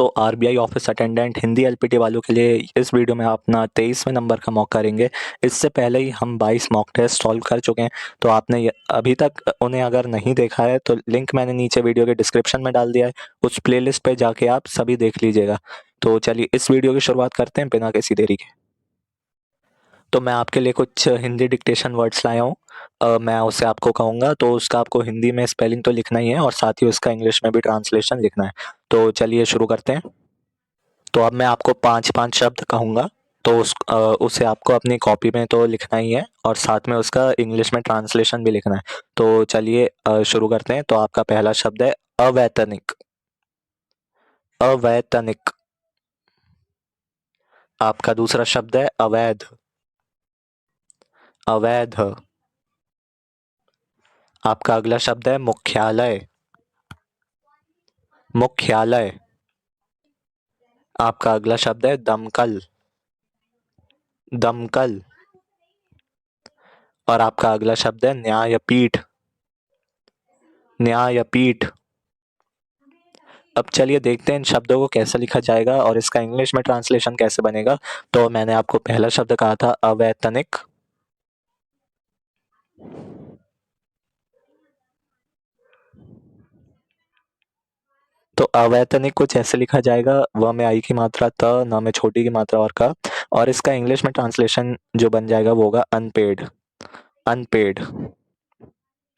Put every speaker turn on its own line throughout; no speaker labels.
दोस्तों, RBI office attendant Hindi LPT वालों के लिए इस वीडियो में अपना 23वें नंबर का मॉक करेंगे। इससे पहले ही हम 22 मॉक टेस्ट सॉल्व कर चुके हैं। तो आपने अभी तक उन्हें अगर नहीं देखा है तो लिंक मैंने नीचे वीडियो के डिस्क्रिप्शन में डाल दिया है। उस प्लेलिस्ट पे जाके आप सभी देख लीजिएगा। तो चलिए इस वीडियो की शुरुआत करते हैं बिना किसी देरी के। तो मैं आपके लिए कुछ हिंदी डिक्टेशन वर्ड्स लाया हूँ। मैं उसे आपको कहूँगा तो उसका आपको हिंदी में स्पेलिंग तो लिखना ही है और साथ ही उसका इंग्लिश में भी ट्रांसलेशन लिखना है। तो चलिए शुरू करते हैं। तो अब मैं आपको 5-5 शब्द कहूँगा, तो उसे आपको अपनी कॉपी में तो लिखना ही है और साथ में उसका इंग्लिश में ट्रांसलेशन भी लिखना है। तो चलिए शुरू करते हैं। तो आपका पहला शब्द है अवैतनिक। अवैतनिक। आपका दूसरा शब्द है अवैध। अवैध। आपका अगला शब्द है मुख्यालय। मुख्यालय। आपका अगला शब्द है दमकल। दमकल। और आपका अगला शब्द है न्यायपीठ। न्यायपीठ। अब चलिए देखते हैं इन शब्दों को कैसे लिखा जाएगा और इसका इंग्लिश में ट्रांसलेशन कैसे बनेगा। तो मैंने आपको पहला शब्द कहा था अवैतनिक। तो अवैतनिक कुछ ऐसे लिखा जाएगा, व में आई की मात्रा त, न में छोटी की मात्रा और का, और इसका इंग्लिश में ट्रांसलेशन जो बन जाएगा वो होगा अनपेड। अनपेड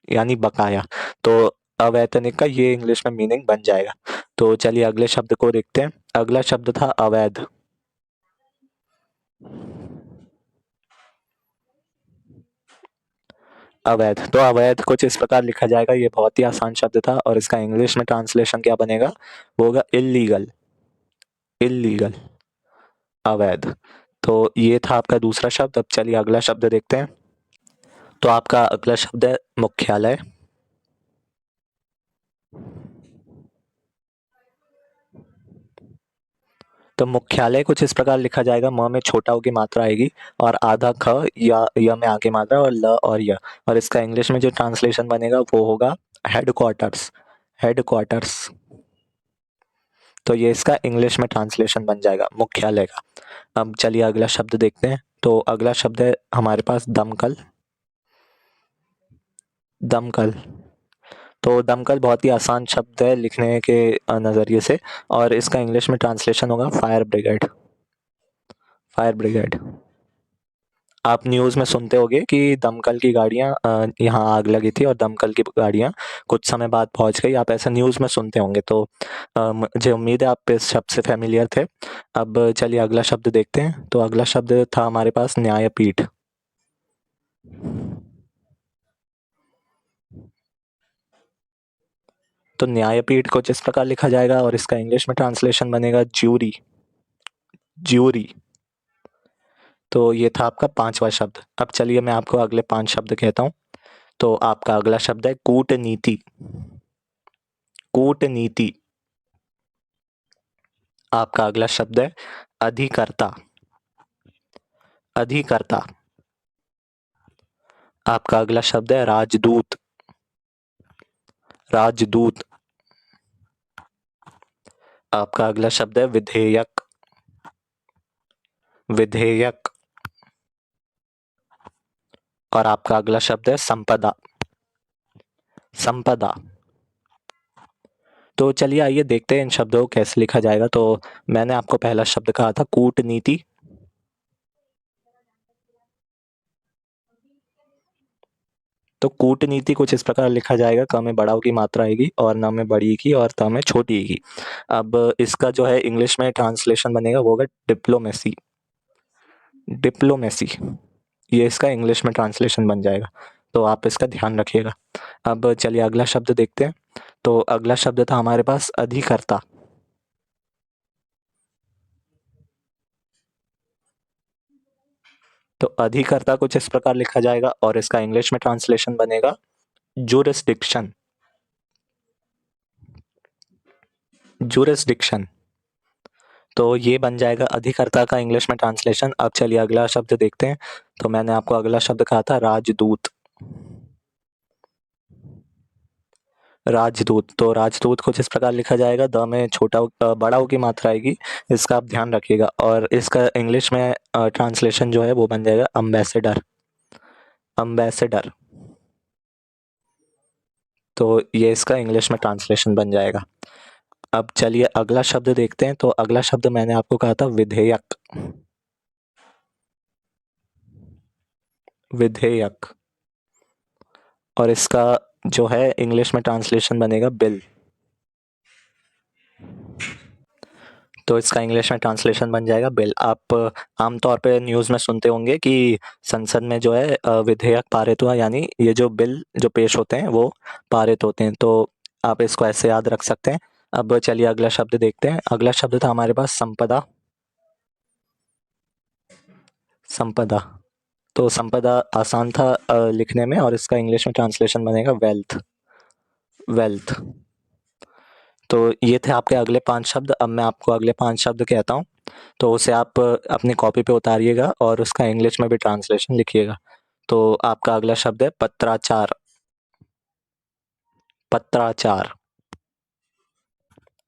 यानी बकाया। तो अवैतनिक का ये इंग्लिश में मीनिंग बन जाएगा। तो चलिए अगले शब्द को देखते हैं। अगला शब्द था अवैध। अवैध। तो अवैध कुछ इस प्रकार लिखा जाएगा, ये बहुत ही आसान शब्द था और इसका इंग्लिश में ट्रांसलेशन क्या बनेगा, वो होगा इल्लीगल। इल्लीगल। अवैध। तो ये था आपका दूसरा शब्द। अब चलिए अगला शब्द देखते हैं। तो आपका अगला शब्द है मुख्यालय। तो मुख्यालय कुछ इस प्रकार लिखा जाएगा, म में छोटा की मात्रा आएगी और आधा ख या य में आगे मात्रा और ल और य, और इसका इंग्लिश में जो ट्रांसलेशन बनेगा वो होगा हेडक्वार्टर्स। हेडक्वार्टर्स। तो ये इसका इंग्लिश में ट्रांसलेशन बन जाएगा मुख्यालय का। अब चलिए अगला शब्द देखते हैं। तो अगला शब्द है हमारे पास दमकल। दमकल। तो दमकल बहुत ही आसान शब्द है लिखने के नज़रिए से, और इसका इंग्लिश में ट्रांसलेशन होगा फायर ब्रिगेड। Fire brigade. आप न्यूज़ में सुनते होंगे कि दमकल की गाड़ियाँ यहाँ आग लगी थी और दमकल की गाड़ियाँ कुछ समय बाद पहुँच गई। आप ऐसा न्यूज़ में सुनते होंगे। तो मुझे उम्मीद है आप इस शब्द से फैमिलियर थे। अब चलिए अगला शब्द देखते हैं। तो अगला शब्द था हमारे पास न्यायपीठ। तो न्यायपीठ कुछ इस प्रकार लिखा जाएगा और इसका इंग्लिश में ट्रांसलेशन बनेगा ज्यूरी। ज्यूरी। तो ये था आपका 5वां शब्द। अब चलिए मैं आपको अगले 5 शब्द कहता हूँ। तो आपका अगला शब्द है कूटनीति। कूटनीति। आपका अगला शब्द है अधिकर्ता। अधिकर्ता। आपका अगला शब्द है राजदूत। राजदूत। आपका अगला शब्द है विधेयक। विधेयक। और आपका अगला शब्द है संपदा। संपदा। तो चलिए आइए देखते हैं इन शब्दों को कैसे लिखा जाएगा। तो मैंने आपको पहला शब्द कहा था कूटनीति। तो कूटनीति कुछ इस प्रकार लिखा जाएगा, क में बड़ा की मात्रा आएगी और न में बड़ी की और त में छोटी की। अब इसका जो है इंग्लिश में ट्रांसलेशन बनेगा वो होगा डिप्लोमेसी। डिप्लोमेसी। ये इसका इंग्लिश में ट्रांसलेशन बन जाएगा। तो आप इसका ध्यान रखिएगा। अब चलिए अगला शब्द देखते हैं। तो अगला शब्द था हमारे पास अधिकर्ता। तो अधिकर्ता कुछ इस प्रकार लिखा जाएगा और इसका इंग्लिश में ट्रांसलेशन बनेगा जुरिस्डिक्शन। जुरिस्डिक्शन। तो ये बन जाएगा अधिकर्ता का इंग्लिश में ट्रांसलेशन। अब चलिए अगला शब्द देखते हैं। तो मैंने आपको अगला शब्द कहा था राजदूत। राजदूत, तो राजदूत कुछ इस प्रकार लिखा जाएगा, द में बड़ा ऊ की मात्रा आएगी, इसका आप ध्यान रखिएगा। और इसका इंग्लिश में ट्रांसलेशन जो है वो बन जाएगा अम्बेसडर। अम्बेसडर, तो ये इसका इंग्लिश में ट्रांसलेशन बन जाएगा। अब चलिए अगला शब्द देखते हैं। तो अगला शब्द मैंने आपको कहा था विधेयक। विधेयक, और इसका जो है इंग्लिश में ट्रांसलेशन बनेगा बिल। तो इसका इंग्लिश में ट्रांसलेशन बन जाएगा बिल। आप आमतौर पे न्यूज़ में सुनते होंगे कि संसद में जो है विधेयक पारित हुआ, यानी ये जो बिल जो पेश होते हैं वो पारित होते हैं। तो आप इसको ऐसे याद रख सकते हैं। अब चलिए अगला शब्द देखते हैं। अगला शब्द था हमारे पास संपदा। संपदा, तो संपदा आसान था लिखने में, और इसका इंग्लिश में ट्रांसलेशन बनेगा वेल्थ। वेल्थ, तो ये थे आपके अगले 5 शब्द। अब मैं आपको अगले 5 शब्द कहता हूँ, तो उसे आप अपनी कॉपी पे उतारिएगा और उसका इंग्लिश में भी ट्रांसलेशन लिखिएगा। तो आपका अगला शब्द है पत्राचार। पत्राचार।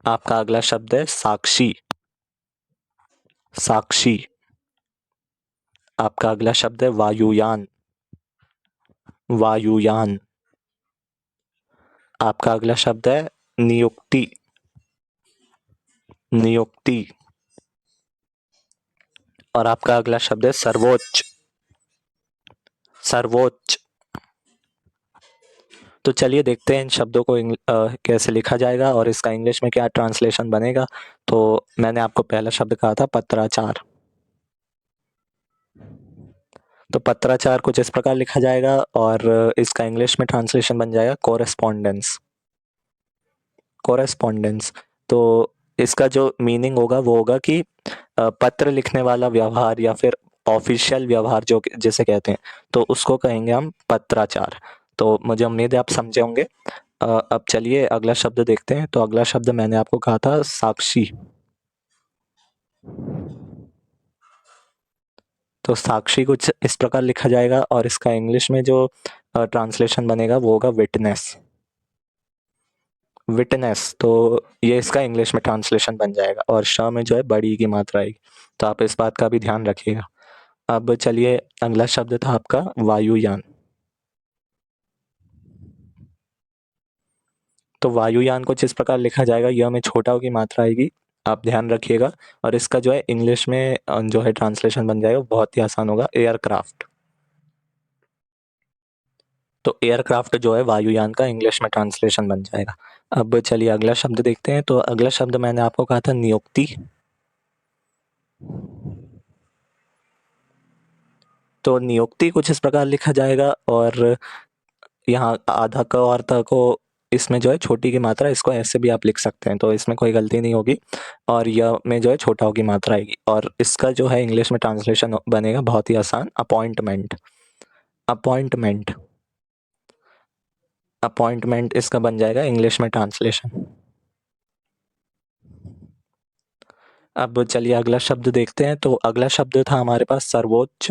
आपका अगला शब्द है साक्षी। साक्षी। आपका अगला शब्द है वायुयान। वायुयान। आपका अगला शब्द है नियुक्ति। नियुक्ति। और आपका अगला शब्द है सर्वोच्च। सर्वोच्च। तो चलिए देखते हैं इन शब्दों को कैसे लिखा जाएगा और इसका इंग्लिश में क्या ट्रांसलेशन बनेगा। तो मैंने आपको पहला शब्द कहा था पत्राचार। तो पत्राचार कुछ इस प्रकार लिखा जाएगा, और इसका इंग्लिश में ट्रांसलेशन बन जाएगा कोरेस्पॉन्डेंस। कोरेस्पॉन्डेंस, तो इसका जो मीनिंग होगा वो होगा कि पत्र लिखने वाला व्यवहार या फिर ऑफिशियल व्यवहार जो जिसे कहते हैं, तो उसको कहेंगे हम पत्राचार। तो मुझे उम्मीद है आप समझे होंगे। अब चलिए अगला शब्द देखते हैं। तो अगला शब्द मैंने आपको कहा था साक्षी। तो साक्षी कुछ इस प्रकार लिखा जाएगा, और इसका इंग्लिश में जो ट्रांसलेशन बनेगा वो होगा विटनेस। विटनेस, तो ये इसका इंग्लिश में ट्रांसलेशन बन जाएगा, और श में जो है बड़ी की मात्रा आएगी। तो आप इस बात का भी ध्यान रखिएगा। अब चलिए अगला शब्द था आपका वायुयान। तो वायुयान कुछ इस प्रकार लिखा जाएगा, य में छोटा की मात्रा आएगी, आप ध्यान रखिएगा। और इसका जो है इंग्लिश में जो है ट्रांसलेशन बन जाएगा, बहुत ही आसान होगा, एयरक्राफ्ट। तो एयरक्राफ्ट जो है वायुयान का इंग्लिश में ट्रांसलेशन बन जाएगा। अब चलिए अगला शब्द देखते हैं। तो अगला शब्द मैंने आपको कहा था नियुक्ति। तो नियुक्ति कुछ इस प्रकार लिखा जाएगा, और यहाँ आधा क और त को इसमें जो है छोटी की मात्रा, इसको ऐसे भी आप लिख सकते हैं, तो इसमें कोई गलती नहीं होगी। और य में जो है छोटा की मात्रा आएगी, और इसका जो है इंग्लिश में ट्रांसलेशन बनेगा बहुत ही आसान, अपॉइंटमेंट। अपॉइंटमेंट। अपॉइंटमेंट इसका बन जाएगा इंग्लिश में ट्रांसलेशन। अब चलिए अगला शब्द देखते हैं। तो अगला शब्द था हमारे पास सर्वोच्च।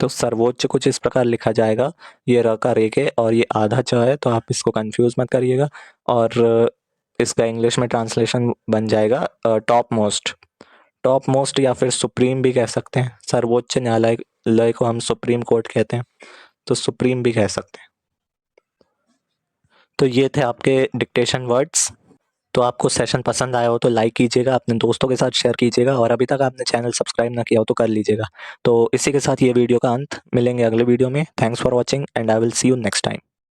तो सर्वोच्च कुछ इस प्रकार लिखा जाएगा, ये र का रेख है और ये आधा च है, तो आप इसको कंफ्यूज मत करिएगा। और इसका इंग्लिश में ट्रांसलेशन बन जाएगा टॉप मोस्ट। टॉप मोस्ट या फिर सुप्रीम भी कह सकते हैं। सर्वोच्च न्यायालय को हम सुप्रीम कोर्ट कहते हैं, तो सुप्रीम भी कह सकते हैं। तो ये थे आपके डिक्टेशन वर्ड्स। तो आपको सेशन पसंद आया हो तो लाइक कीजिएगा, अपने दोस्तों के साथ शेयर कीजिएगा, और अभी तक आपने चैनल सब्सक्राइब ना किया हो तो कर लीजिएगा। तो इसी के साथ ये वीडियो का अंत, मिलेंगे अगले वीडियो में। Thanks for watching and I will see you next time.